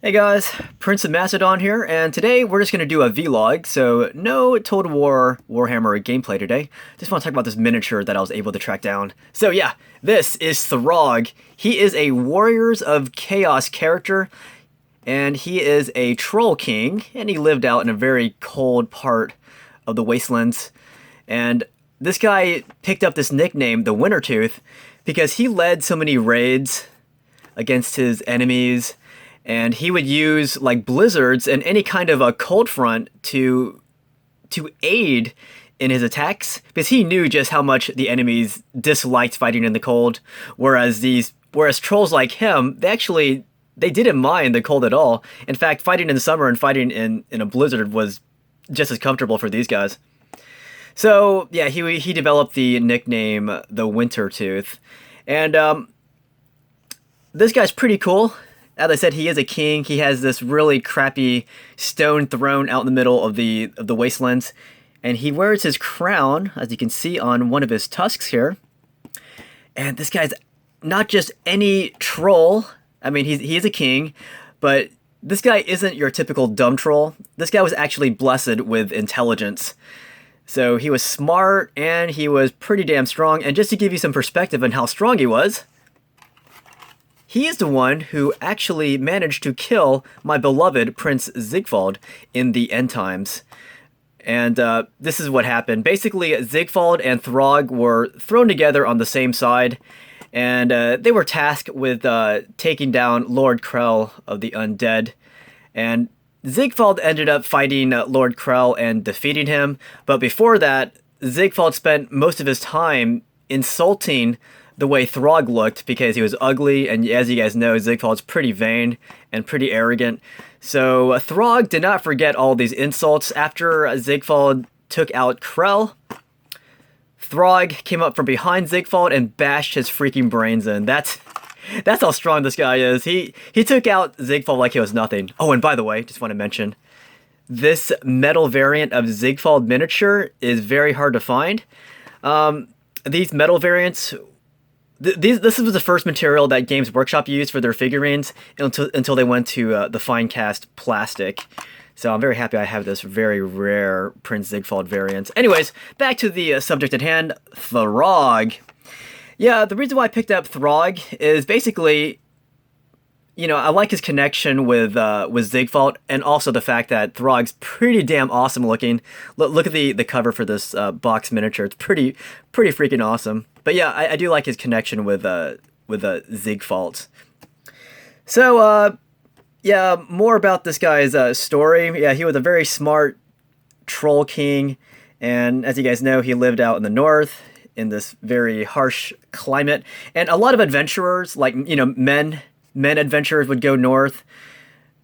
Hey guys, Prince of Macedon here, and today we're just going to do a vlog, so no Total War Warhammer gameplay today. Just want to talk about this miniature that I was able to track down. So yeah, this is Throgg. He is a Warriors of Chaos character, and he is a Troll King, and he lived out in a very cold part of the Wastelands. And this guy picked up this nickname, the Wintertooth, because he led so many raids against his enemies, and he would use like blizzards and any kind of a cold front to aid in his attacks because he knew just how much the enemies disliked fighting in the cold. Whereas trolls like him, they didn't mind the cold at all. In fact, fighting in the summer and fighting in a blizzard was just as comfortable for these guys. So yeah, he developed the nickname the Wintertooth, and this guy's pretty cool. As I said, he is a king. He has this really crappy stone throne out in the middle of the wastelands, and he wears his crown, as you can see on one of his tusks here. And this guy's not just any troll. I mean, he is a king, but this guy isn't your typical dumb troll. This guy was actually blessed with intelligence. So he was smart, and he was pretty damn strong. And just to give you some perspective on how strong he was, he is the one who actually managed to kill my beloved Prince Ziegfeld in the end times. And this is what happened. Basically, Ziegfeld and Throgg were thrown together on the same side, and they were tasked with taking down Lord Krell of the Undead. And Ziegfeld ended up fighting Lord Krell and defeating him, but before that, Ziegfeld spent most of his time insulting the way Throgg looked because he was ugly, and as you guys know, Ziegfeld's pretty vain and pretty arrogant. So Throgg did not forget all these insults. After Ziegfeld took out Krell, Throgg came up from behind Ziegfeld and bashed his freaking brains in. That's how strong this guy is. He took out Ziegfeld like he was nothing. Oh, and by the way, just want to mention, this metal variant of Ziegfeld miniature is very hard to find. These metal variants, this was the first material that Games Workshop used for their figurines until they went to the fine cast plastic. So I'm very happy I have this very rare Prince Ziegfeld variant. Anyways, back to the subject at hand, Throgg. Yeah, the reason why I picked up Throgg is basically, I like his connection with Ziegfeld, and also the fact that Throgg's pretty damn awesome looking. Look at the cover for this box miniature. It's pretty freaking awesome. But yeah, I do like his connection with Ziegfeld. So yeah, more about this guy's story. Yeah, he was a very smart troll king, and as you guys know, he lived out in the north in this very harsh climate. And a lot of adventurers, like men adventurers, would go north.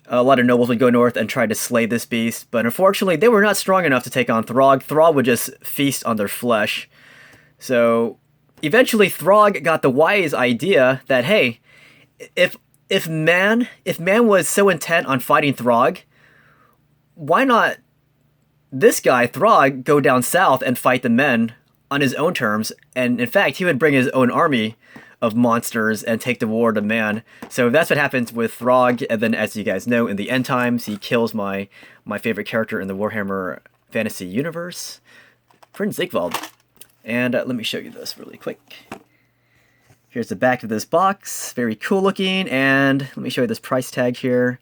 A lot of nobles would go north and try to slay this beast, but unfortunately, they were not strong enough to take on Throgg. Throgg would just feast on their flesh. So eventually, Throgg got the wise idea that, hey, if man was so intent on fighting Throgg, why not this guy Throgg go down south and fight the men on his own terms? And in fact, he would bring his own army of monsters and take the war to man. So that's what happens with Throgg. And then, as you guys know, in the end times, he kills my favorite character in the Warhammer fantasy universe, Prince Ziegfeld. And let me show you this really quick. Here's the back of this box. Very cool looking. And let me show you this price tag here.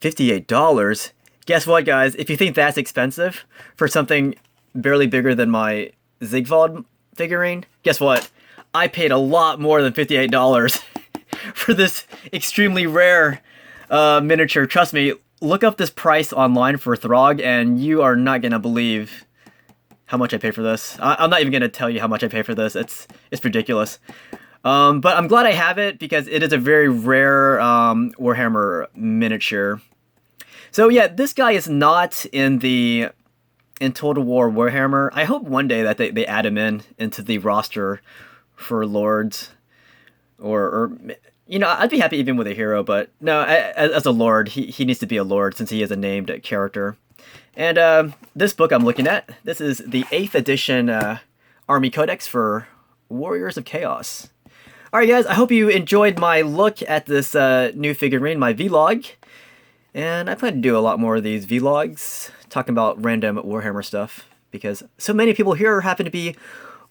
$58. Guess what, guys? If you think that's expensive for something barely bigger than my Ziegfeld figurine, guess what? I paid a lot more than $58 for this extremely rare miniature. Trust me, look up this price online for Throgg, and you are not going to believe how much I paid for this. I'm not even going to tell you how much I paid for this. It's ridiculous. But I'm glad I have it because it is a very rare Warhammer miniature. So yeah, this guy is not in Total War Warhammer. I hope one day that they add him into the roster for lords, or I'd be happy even with a hero, but no, as a lord, he needs to be a lord since he is a named character. And this book I'm looking at, this is the 8th edition Army Codex for Warriors of Chaos. Alright guys, I hope you enjoyed my look at this new figurine, my vlog. And I plan to do a lot more of these vlogs, talking about random Warhammer stuff, because so many people here happen to be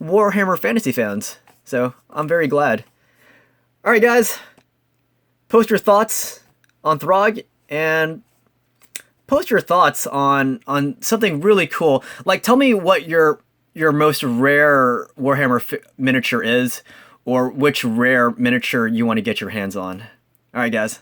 Warhammer fantasy fans. So I'm very glad. Alright guys, post your thoughts on Throgg, and post your thoughts on something really cool. Like, tell me what your most rare Warhammer miniature is, or which rare miniature you want to get your hands on. Alright guys.